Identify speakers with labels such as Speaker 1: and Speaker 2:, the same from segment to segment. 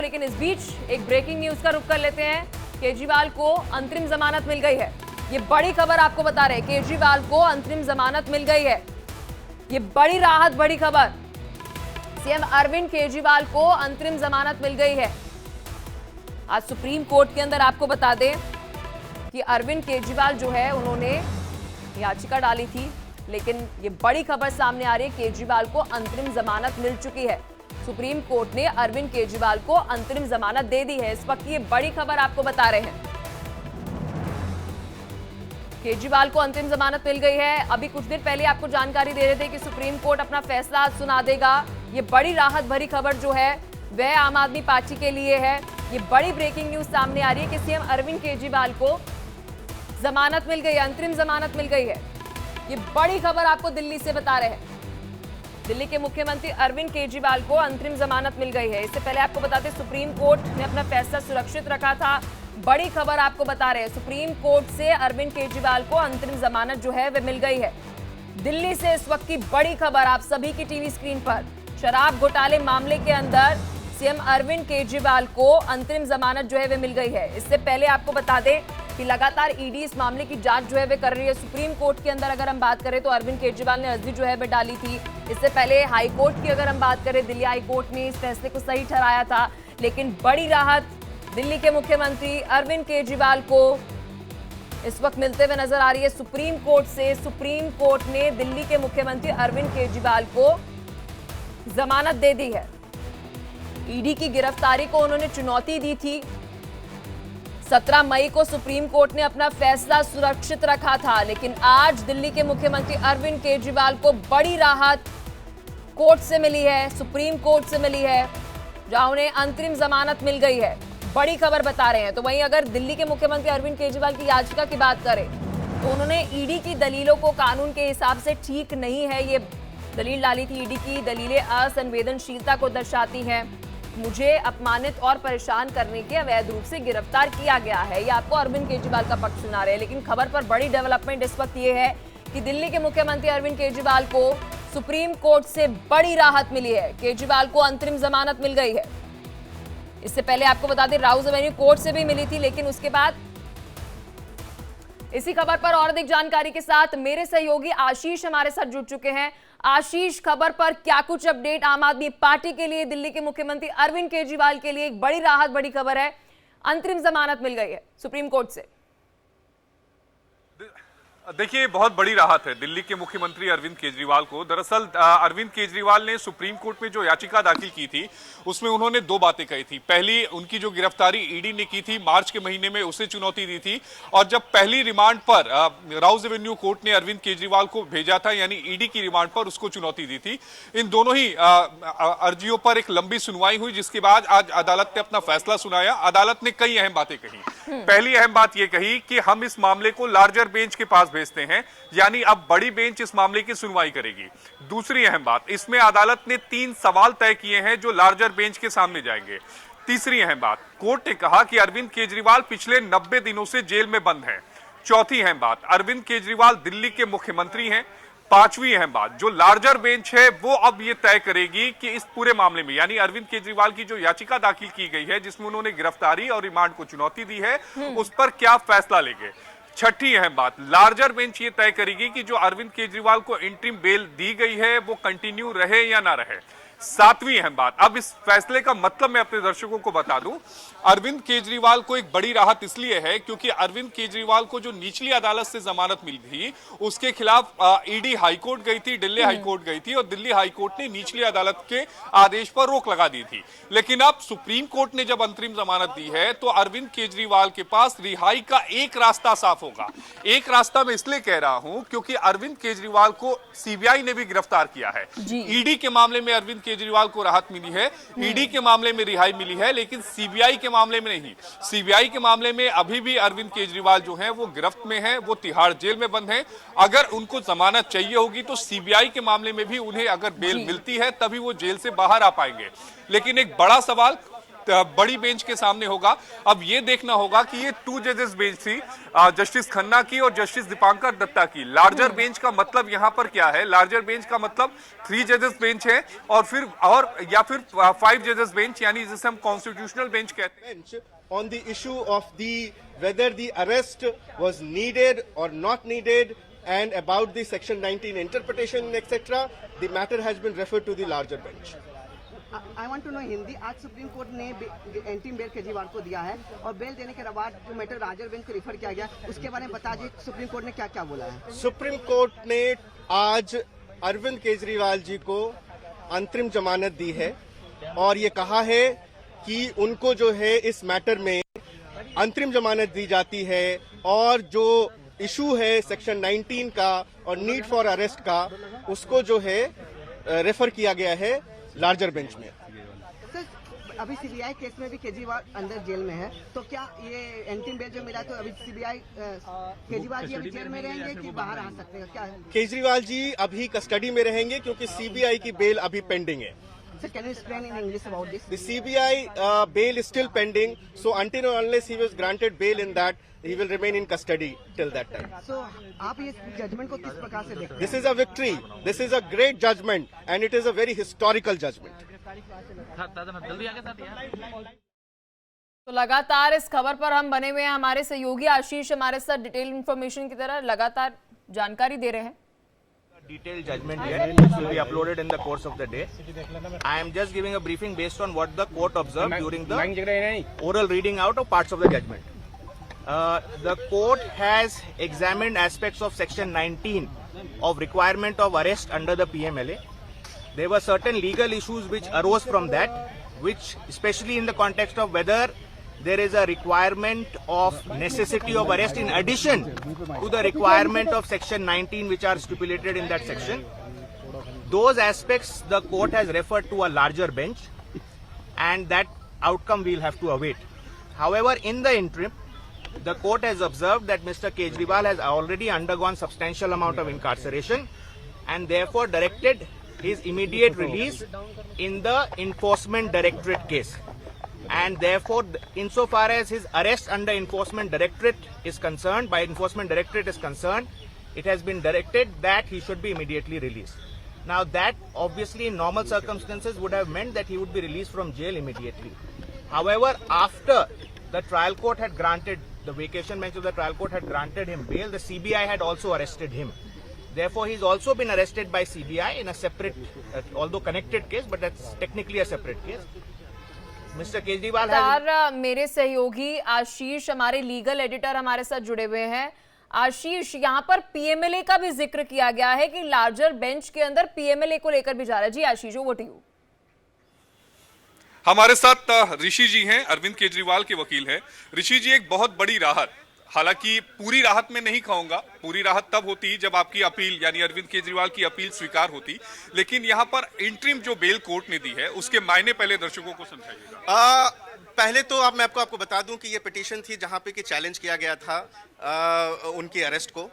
Speaker 1: लेकिन इस बीच एक ब्रेकिंग न्यूज का रुख कर लेते हैं। केजरीवाल को अंतरिम जमानत मिल गई है। ये बड़ी खबर आपको बता रहे हैं, केजरीवाल को अंतरिम जमानत मिल गई है। ये बड़ी राहत, बड़ी खबर। सीएम अरविंद केजरीवाल को अंतरिम जमानत मिल गई है। आज सुप्रीम कोर्ट के अंदर आपको बता दें कि अरविंद केजरीवाल जो है उन्होंने याचिका डाली थी, लेकिन ये बड़ी खबर सामने आ रही है, केजरीवाल को अंतरिम जमानत मिल चुकी है। सुप्रीम कोर्ट ने अरविंद केजरीवाल को अंतरिम जमानत दे दी है। इस वक्त ये बड़ी खबर आपको बता रहे हैं, केजरीवाल को अंतिम जमानत मिल गई है। अभी कुछ देर पहले आपको जानकारी दे रहे थे कि सुप्रीम कोर्ट अपना फैसला सुना देगा। ये बड़ी राहत भरी खबर जो है वह आम आदमी पार्टी के लिए है। ये बड़ी ब्रेकिंग न्यूज सामने आ रही है कि सीएम अरविंद केजरीवाल को जमानत मिल गई है, अंतरिम जमानत मिल गई है। ये बड़ी खबर आपको दिल्ली से बता रहे हैं। दिल्ली के मुख्यमंत्री अरविंद केजरीवाल को अंतरिम जमानत मिल गई है। इससे पहले आपको बताते सुप्रीम कोर्ट ने अपना फैसला सुरक्षित रखा था। बड़ी खबर आपको बता रहे हैं, सुप्रीम कोर्ट से अरविंद केजरीवाल को अंतरिम जमानत जो है वह मिल गई है। दिल्ली से इस वक्त की बड़ी खबर आप सभी की टीवी स्क्रीन पर। शराब घोटाले मामले के अंदर सीएम अरविंद केजरीवाल को अंतरिम जमानत जो है वह मिल गई है। इससे पहले आपको बता दें कि लगातार ईडी इस मामले की जांच जो है वह कर रही है। सुप्रीम कोर्ट के अंदर अगर हम बात करें तो अरविंद केजरीवाल ने अर्जी जो है वह डाली थी। इससे पहले हाई कोर्ट की अगर हम बात करें, दिल्ली हाई कोर्ट ने इस फैसले को सही ठहराया था। लेकिन बड़ी राहत दिल्ली के मुख्यमंत्री अरविंद केजरीवाल को इस वक्त मिलते हुए नजर आ रही है सुप्रीम कोर्ट से। सुप्रीम कोर्ट ने दिल्ली के मुख्यमंत्री अरविंद केजरीवाल को जमानत दे दी है। ईडी की गिरफ्तारी को उन्होंने चुनौती दी थी। 17 मई को सुप्रीम कोर्ट ने अपना फैसला सुरक्षित रखा था, लेकिन आज दिल्ली के मुख्यमंत्री अरविंद केजरीवाल को बड़ी राहत कोर्ट से मिली है, सुप्रीम कोर्ट से मिली है, जहां उन्हें अंतरिम जमानत मिल गई है। बड़ी खबर बता रहे हैं। तो वहीं अगर दिल्ली के मुख्यमंत्री अरविंद केजरीवाल की याचिका की बात करें तो उन्होंने ईडी की दलीलों को कानून के हिसाब से ठीक नहीं है ये दलील डाली थी। ईडी की दलीलें असंवेदनशीलता को दर्शाती हैं। मुझे अपमानित और परेशान करने के अवैध रूप से गिरफ्तार किया गया है। ये आपको अरविंद केजरीवाल का पक्ष सुना रहे हैं। लेकिन खबर पर बड़ी डेवलपमेंट इस वक्त ये है कि दिल्ली के मुख्यमंत्री अरविंद केजरीवाल को सुप्रीम कोर्ट से बड़ी राहत मिली है। केजरीवाल को अंतरिम जमानत मिल गई है। इससे पहले आपको बता दें राउज एवेन्यू कोर्ट से भी मिली थी, लेकिन उसके बाद इसी खबर पर और अधिक जानकारी के साथ मेरे सहयोगी आशीष हमारे साथ जुड़ चुके हैं। आशीष, खबर पर क्या कुछ अपडेट आम आदमी पार्टी के लिए, दिल्ली के मुख्यमंत्री अरविंद केजरीवाल के लिए एक बड़ी राहत, बड़ी खबर है, अंतरिम जमानत मिल गई है सुप्रीम कोर्ट से।
Speaker 2: देखिए, बहुत बड़ी राहत है दिल्ली के मुख्यमंत्री अरविंद केजरीवाल को। दरअसल अरविंद केजरीवाल ने सुप्रीम कोर्ट में जो याचिका दाखिल की थी उसमें उन्होंने दो बातें कही थी। पहली, उनकी जो गिरफ्तारी ईडी ने की थी मार्च के महीने में, उसे चुनौती दी थी। और जब पहली रिमांड पर राउज एवेन्यू कोर्ट ने अरविंद केजरीवाल को भेजा था, यानी ईडी की रिमांड पर उसको चुनौती दी थी। इन दोनों ही अर्जियों पर एक लंबी सुनवाई हुई, जिसके बाद आज अदालत ने अपना फैसला सुनाया। अदालत ने कई अहम बातें कही। पहली अहम बात यह कही कि हम इस मामले को लार्जर बेंच के पास भेजते हैं, यानी अब बड़ी बेंच इस मामले की सुनवाई करेगी। दूसरी अहम बात, इसमें अदालत ने 3 सवाल तय किए हैं जो लार्जर बेंच के सामने जाएंगे। तीसरी अहम बात, कोर्ट ने कहा कि अरविंद केजरीवाल पिछले 90 दिनों से जेल में बंद हैं। चौथी अहम बात, अरविंद केजरीवाल दिल्ली के मुख्यमंत्री हैं। पांचवी अहम बात, जो लार्जर बेंच है वो अब ये तय करेगी कि इस पूरे मामले में, यानी अरविंद केजरीवाल की जो याचिका दाखिल की गई है जिसमें उन्होंने गिरफ्तारी और रिमांड को चुनौती दी है, उस पर क्या फैसला लेंगे। छठी अहम बात, लार्जर बेंच ये तय करेगी कि जो अरविंद केजरीवाल को इंटरिम बेल दी गई है वो कंटिन्यू रहे या ना रहे। सातवीं अहम बात, अब इस फैसले का मतलब मैं अपने दर्शकों को बता दूं, अरविंद केजरीवाल को एक बड़ी राहत इसलिए है क्योंकि अरविंद केजरीवाल को जो निचली अदालत से जमानत मिली थी उसके खिलाफ ईडी हाईकोर्ट गई थी, दिल्ली हाईकोर्ट गई थी और दिल्ली हाईकोर्ट ने निचली अदालत के आदेश पर रोक लगा दी थी। लेकिन अब सुप्रीम कोर्ट ने जब अंतरिम जमानत दी है तो अरविंद केजरीवाल के पास रिहाई का एक रास्ता साफ होगा। एक रास्ता मैं इसलिए कह रहा हूं क्योंकि अरविंद केजरीवाल को सीबीआई ने भी गिरफ्तार किया है। ईडी के मामले में अरविंद केजरीवाल को राहत मिली है, ईडी के मामले में रिहाई मिली है, लेकिन सीबीआई के मामले में नहीं। सीबीआई के मामले में अभी भी अरविंद केजरीवाल जो हैं वो गिरफ्त में हैं, वो तिहाड़ जेल में बंद हैं। अगर उनको जमानत चाहिए होगी तो सीबीआई के मामले में भी उन्हें अगर बेल मिलती है तभी वो जेल से बाहर आ पाएंगे। लेकिन एक बड़ा सवाल बड़ी बेंच के सामने होगा। अब ये देखना होगा कि ये 2 जजेस बेंच थी, जस्टिस खन्ना की और जस्टिस दीपांकर दत्ता की। लार्जर बेंच का मतलब यहाँ पर क्या है? लार्जर बेंच का मतलब 3 जजेस बेंच है और फिर 5 जजेस बेंच, यानी जिसे हम कॉन्स्टिट्यूशनल बेंच कहते हैं।
Speaker 3: On the issue of whether the arrest was needed or not needed, and about the Section 19 interpretation, etc., the matter has been referred to the larger bench.
Speaker 4: I want to know Hindi. आज supreme court ने entry bell Kejriwal को दिया है और bell देने के बाद जो मैटर लार्जर बेंच को रिफर किया गया, उसके बारे में बता दीजिए सुप्रीम कोर्ट ने क्या क्या बोला है।
Speaker 3: सुप्रीम कोर्ट ने आज अरविंद केजरीवाल जी को अंतरिम जमानत दी है और ये कहा है कि उनको जो है इस मैटर में अंतरिम जमानत दी जाती है और जो इशू है सेक्शन 19 का और नीड फॉर अरेस्ट का, उसको जो है रेफर किया गया है लार्जर बेंच में।
Speaker 4: सर, अभी सीबीआई केस में भी केजरीवाल अंदर जेल में है, तो क्या ये एंट्री बेल जो मिला तो अभी सीबीआई केजरीवाल जी अभी जेल में रहेंगे कि बाहर आ सकते हैं? क्या
Speaker 3: केजरीवाल जी अभी कस्टडी में रहेंगे क्योंकि सीबीआई की बेल अभी पेंडिंग है।
Speaker 4: Sir, can you explain in English about this?
Speaker 3: The CBI bail is still pending, so until or unless he was granted bail in that, he will remain in custody till that time.
Speaker 4: So, आप ये judgement को किस प्रकार से देखते हैं?
Speaker 3: This is a victory. This is a great judgment, and it is a very historical judgment.
Speaker 1: तो लगातार इस खबर पर हम बने हुए हैं। हमारे सहयोगी आशीष हमारे साथ डिटेल इंफॉर्मेशन की तरह लगातार जानकारी दे रहे हैं।
Speaker 5: Detailed judgment yet, which will be uploaded in the course of the day. I am just giving a briefing based on what the court observed during the oral reading out of parts of the judgment. The court has examined aspects of section 19 of requirement of arrest under the PMLA. There were certain legal issues which arose from that, which especially in the context of whether there is a requirement of necessity of arrest in addition to the requirement of section 19 which are stipulated in that section. Those aspects the court has referred to a larger bench, and that outcome we'll have to await. However, in the interim, the court has observed that Mr. Kejriwal has already undergone substantial amount of incarceration and therefore directed his immediate release in the Enforcement Directorate case. And therefore, insofar as his arrest under Enforcement Directorate is concerned, it has been directed that he should be immediately released. Now that obviously in normal circumstances would have meant that he would be released from jail immediately. However, after the trial court had granted, the vacation bench of the trial court had granted him bail, the CBI had also arrested him. Therefore, he's also been arrested by CBI in a separate, although connected case, but that's technically a separate case. Mr. Kejriwal has...
Speaker 1: मेरे सहयोगी आशीष हमारे legal editor हमारे साथ जुड़े हुए हैं। आशीष, यहाँ पर पीएमएलए का भी जिक्र किया गया है कि लार्जर बेंच के अंदर पीएमएलए को लेकर भी जा रहा है। जी आशीष, ओवर टू यू।
Speaker 2: हमारे साथ ऋषि जी हैं, अरविंद केजरीवाल के वकील हैं। ऋषि जी, एक बहुत बड़ी राहत, हालांकि पूरी राहत में नहीं कहूंगा, पूरी राहत तब होती जब आपकी अपील यानी अरविंद केजरीवाल की अपील स्वीकार होती, लेकिन यहां पर इंटरिम जो बेल कोर्ट ने दी है उसके मायने पहले दर्शकों को समझाइएगा।
Speaker 3: पहले तो अब मैं आपको बता दूं कि ये पिटीशन थी जहां पे कि चैलेंज किया गया था उनकी अरेस्ट को।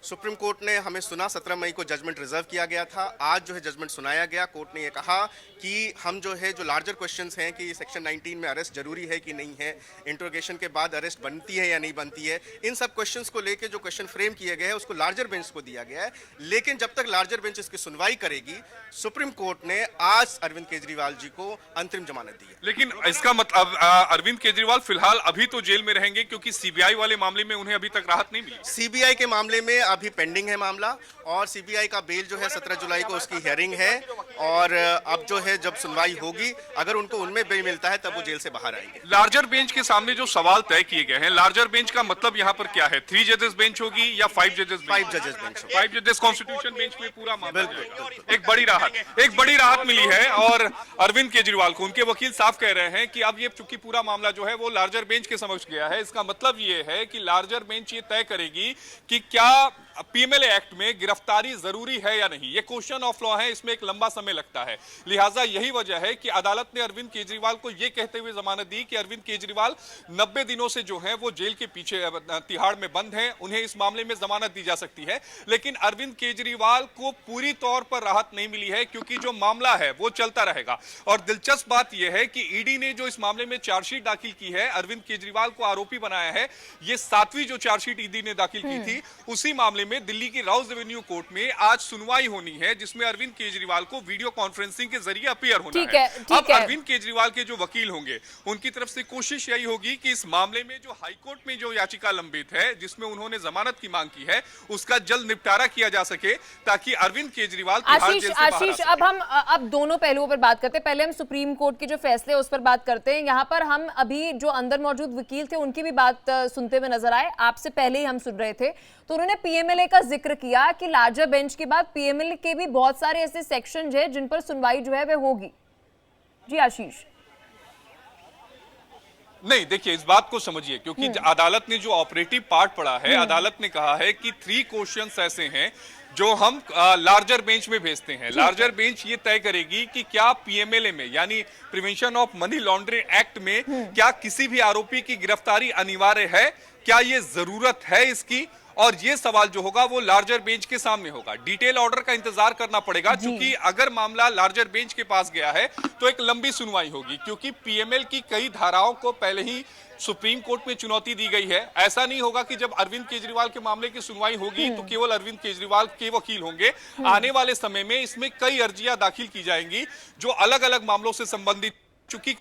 Speaker 3: सुप्रीम कोर्ट ने हमें सुना, 17 मई को जजमेंट रिजर्व किया गया था। आज जो है जजमेंट सुनाया गया। कोर्ट ने ये कहा कि हम जो है जो लार्जर क्वेश्चंस हैं कि सेक्शन 19 में अरेस्ट जरूरी है कि नहीं है, इंट्रोगेशन के बाद अरेस्ट बनती है या नहीं बनती है, इन सब क्वेश्चंस को लेके जो क्वेश्चन फ्रेम किए गए हैं उसको लार्जर बेंच को दिया गया है। लेकिन जब तक लार्जर बेंच इसकी सुनवाई करेगी, सुप्रीम कोर्ट ने आज अरविंद केजरीवाल जी को अंतरिम जमानत दी है।
Speaker 2: लेकिन इसका मतलब अरविंद केजरीवाल फिलहाल अभी तो जेल में रहेंगे क्योंकि सीबीआई वाले मामले में उन्हें अभी तक राहत नहीं मिली।
Speaker 3: सीबीआई के मामले में अभी पेंडिंग है मामला, और सीबीआई का बेल जो है 17 जुलाई को उसकी हियरिंग है, और अब जो है जब सुनवाई होगी, अगर उनको उनमें बेल मिलता है तब वो जेल से बाहर आएंगे।
Speaker 2: लार्जर बेंच के सामने जो सवाल तय किए गए हैं, लार्जर बेंच का मतलब यहाँ पर क्या है? 3 जजेस बेंच होगी या 5 जजेस?
Speaker 3: 5 जजेस बेंच।
Speaker 2: 5 जजेस कॉन्स्टिट्यूशन बेंच में पूरा मामला जाएगा। एक बड़ी राहत मिली है, और अरविंद केजरीवाल को उनके वकील साफ कह रहे हैं कि अब ये चूंकि पूरा मामला जो है वो लार्जर बेंच के समक्ष गया है, इसका मतलब ये है कि लार्जर बेंच ये तय करेगी कि क्या पीएमएलए एक्ट में गिरफ्तारी जरूरी है या नहीं, ये क्वेश्चन ऑफ लॉ है, इसमें एक लंबा समय लगता है। लिहाजा यही वजह है कि अदालत ने अरविंद केजरीवाल को यह कहते हुए जमानत दी कि अरविंद केजरीवाल 90 दिनों से जो है वो जेल के पीछे तिहाड़ में बंद हैं, उन्हें इस मामले में जमानत दी जा सकती है। लेकिन अरविंद केजरीवाल को पूरी तौर पर राहत नहीं मिली है, क्योंकि जो मामला है वो चलता रहेगा। और दिलचस्प बात यह है कि ईडी ने जो इस मामले में चार्जशीट दाखिल की है, अरविंद केजरीवाल को आरोपी बनाया है, ये 7वीं जो चार्जशीट ईडी ने दाखिल की थी, उसी मामले में दिल्ली की राउज एवेन्यू कोर्ट में आज सुनवाई होनी है, जिसमें अरविंद केजरीवाल को वीडियो कॉन्फ्रेंसिंग के जरिए अपीयर होना है। अब अरविंद केजरीवाल के जो वकील होंगे उनकी तरफ से कोशिश यही होगी कि इस मामले में जो हाईकोर्ट में जो याचिका लंबित है, जिसमें उन्होंने जमानत की मांग की है, उसका जल्द निपटारा किया जा सके, ताकि अरविंद केजरीवाल
Speaker 1: आशीष अब हम दोनों पहलुओं पर बात करते हैं। पहले हम सुप्रीम कोर्ट के जो फैसले उस पर बात करते हैं। यहाँ पर हम अभी जो अंदर मौजूद वकील थे उनकी भी बात सुनते हुए नजर आए, आपसे पहले ही हम सुन रहे थे, तो उन्होंने पीएमएलए का जिक्र किया कि लार्जर बेंच के बाद पीएमएलए के भी बहुत सारे ऐसे सेक्शन हैं जिन पर सुनवाई जो है वह होगी। जी आशीष।
Speaker 2: नहीं, देखिए इस बात को समझिए, क्योंकि अदालत ने जो ऑपरेटिव पार्ट पढ़ा है, अदालत ने कहा है कि 3 क्वेश्चंस ऐसे हैं जो हम लार्जर बेंच में भेजते हैं। लार्जर बेंच ये तय करेगी कि क्या पीएमएलए में, यानी prevention of money laundering act में, क्या किसी भी आरोपी की गिरफ्तारी अनिवार्य है, क्या ये जरूरत है इसकी, और ये सवाल जो होगा वो लार्जर बेंच के सामने होगा। डिटेल ऑर्डर का इंतजार करना पड़ेगा, क्योंकि अगर मामला लार्जर बेंच के पास गया है तो एक लंबी सुनवाई होगी, क्योंकि पीएमएल की कई धाराओं को पहले ही सुप्रीम कोर्ट में चुनौती दी गई है। ऐसा नहीं होगा कि जब अरविंद केजरीवाल के मामले की सुनवाई होगी तो केवल अरविंद केजरीवाल के वकील होंगे। आने वाले समय में इसमें कई अर्जियां दाखिल की जाएंगी जो अलग अलग मामलों से संबंधित, चूंकि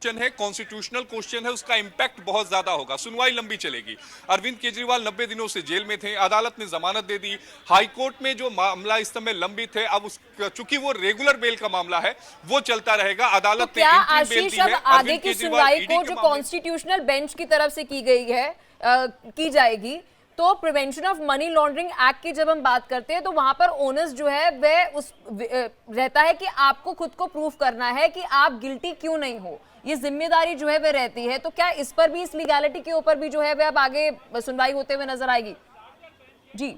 Speaker 2: है कॉन्स्टिट्यूशनल क्वेश्चन है, उसका इंपैक्ट बहुत ज्यादा होगा, सुनवाई लंबी चलेगी। अरविंद केजरीवाल 90 दिनों से जेल में थे, अदालत ने जमानत दे दी। हाईकोर्ट में जो मामला इस समय लंबित है, अब चूंकि वो रेगुलर बेल का मामला है, वो चलता रहेगा। अदालत
Speaker 1: तो क्या आशीष अब आगे की सुनवाई को जो कॉन्स्टिट्यूशनल बेंच की तरफ से की गई है की जाएगी, तो prevention of money laundering act की जब हम बात करते हैं तो वहां पर ओनस जो है वह उस रहता है कि आपको खुद को प्रूफ करना है कि आप गिल्टी क्यों नहीं हो, ये जिम्मेदारी जो है वह रहती है। तो क्या इस पर भी, इस लीगैलिटी के ऊपर भी जो है वह अब आगे सुनवाई होते हुए नजर आएगी? जी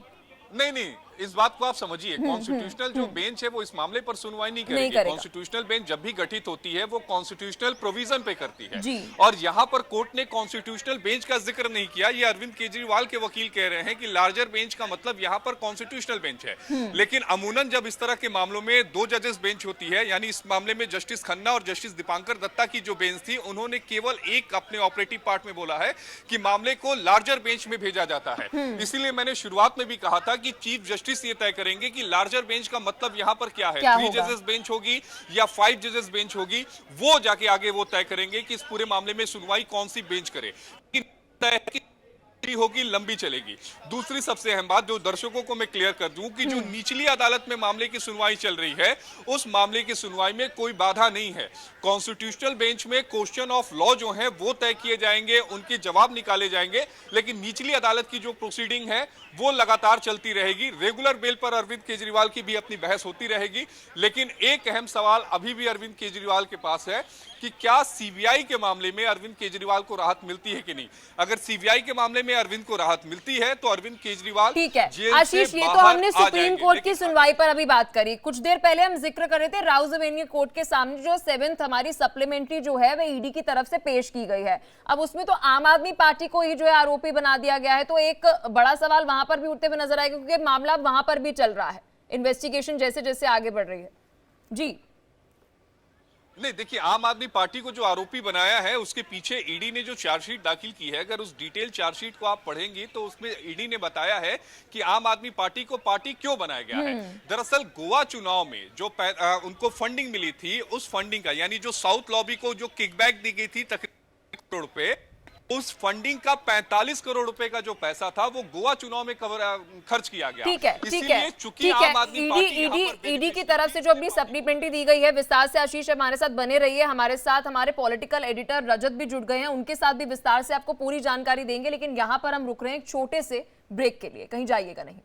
Speaker 2: नहीं, इस बात को आप समझिए, कॉन्स्टिट्यूशनल जो बेंच है वो इस मामले पर सुनवाई नहीं करेगी। कॉन्स्टिट्यूशनल बेंच जब भी गठित होती है वो कॉन्स्टिट्यूशनल प्रोविजन पे करती है, और यहाँ पर कोर्ट ने कॉन्स्टिट्यूशनल बेंच का जिक्र नहीं किया। ये अरविंद केजरीवाल के वकील कह रहे हैं कि लार्जर बेंच का मतलब यहाँ पर कॉन्स्टिट्यूशनल बेंच है। लेकिन अमूनन जब इस तरह के मामलों में 2 जजेस बेंच होती है, यानी इस मामले में जस्टिस खन्ना और जस्टिस दीपांकर दत्ता की जो बेंच थी, उन्होंने केवल एक अपने ऑपरेटिव पार्ट में बोला है कि मामले को लार्जर बेंच में भेजा जाता है। इसीलिए मैंने शुरुआत में भी कहा था कि चीफ जस्टिस ये तय करेंगे कि लार्जर बेंच का मतलब यहां पर क्या है, 3 जजेस बेंच होगी या 5 जजेस बेंच होगी, वो जाके आगे वो तय करेंगे कि इस पूरे मामले में सुनवाई कौन सी बेंच करे, होगी, लंबी चलेगी। दूसरी सबसे अहम बात जो दर्शकों को मैं क्लियर कर दूं कि जो निचली अदालत में मामले की सुनवाई चल रही है, उस मामले की सुनवाई में कोई बाधा नहीं है। कॉन्स्टिट्यूशनल बेंच में क्वेश्चन ऑफ लॉ जो है वो तय किए जाएंगे, उनके जवाब निकाले जाएंगे, लेकिन निचली अदालत की जो प्रोसीडिंग है वो लगातार चलती रहेगी। रेगुलर बेल पर अरविंद केजरीवाल की भी अपनी बहस होती रहेगी, लेकिन एक अहम सवाल अभी भी अरविंद केजरीवाल के पास है कि क्या सीबीआई के मामले में अरविंद केजरीवाल को राहत मिलती है कि नहीं। अगर सीबीआई के मामले में अरविंद को राहत मिलती है तो अरविंद केजरीवाल,
Speaker 1: ठीक है आशीष, ये तो हमने सुप्रीम कोर्ट की सुनवाई पर अभी बात करी। कुछ देर पहले हम जिक्र कर रहे थे राउज एवेन्यू कोर्ट के सामने जो 7th हमारी सप्लीमेंट्री जो है वह ईडी की तरफ से पेश की गई है। अब उसमें तो आम आदमी पार्टी को ही जो है आरोपी बना दिया गया है, तो एक बड़ा सवाल वहां पर भी उठते हुए नजर आएगा, क्योंकि मामला वहां पर भी चल रहा है, इन्वेस्टिगेशन जैसे जैसे आगे बढ़ रही है। जी
Speaker 2: नहीं, देखिए आम आदमी पार्टी को जो आरोपी बनाया है उसके पीछे ईडी ने जो चार्जशीट दाखिल की है, अगर उस डिटेल चार्जशीट को आप पढ़ेंगी तो उसमें ईडी ने बताया है कि आम आदमी पार्टी को पार्टी क्यों बनाया गया है। दरअसल गोवा चुनाव में जो उनको फंडिंग मिली थी, उस फंडिंग का, यानी जो साउथ लॉबी को जो किकबैक दी गई थी तकरीबन करोड़ रुपए, उस फंडिंग का 45 करोड़ रुपए का जो पैसा था वो गोवा चुनाव में खर्च किया गया।
Speaker 1: ठीक है, चूंकि आम आदमी पार्टी ईडी की तरफ से जो अपनी सप्लीमेंट्री दी गई है, विस्तार से आशीष हमारे साथ बने रहिए। हमारे साथ हमारे पॉलिटिकल एडिटर रजत भी जुड़ गए हैं, उनके साथ भी विस्तार से आपको पूरी जानकारी देंगे, लेकिन यहां पर हम रुक रहे हैं एक छोटे से ब्रेक के लिए, कहीं जाइएगा नहीं।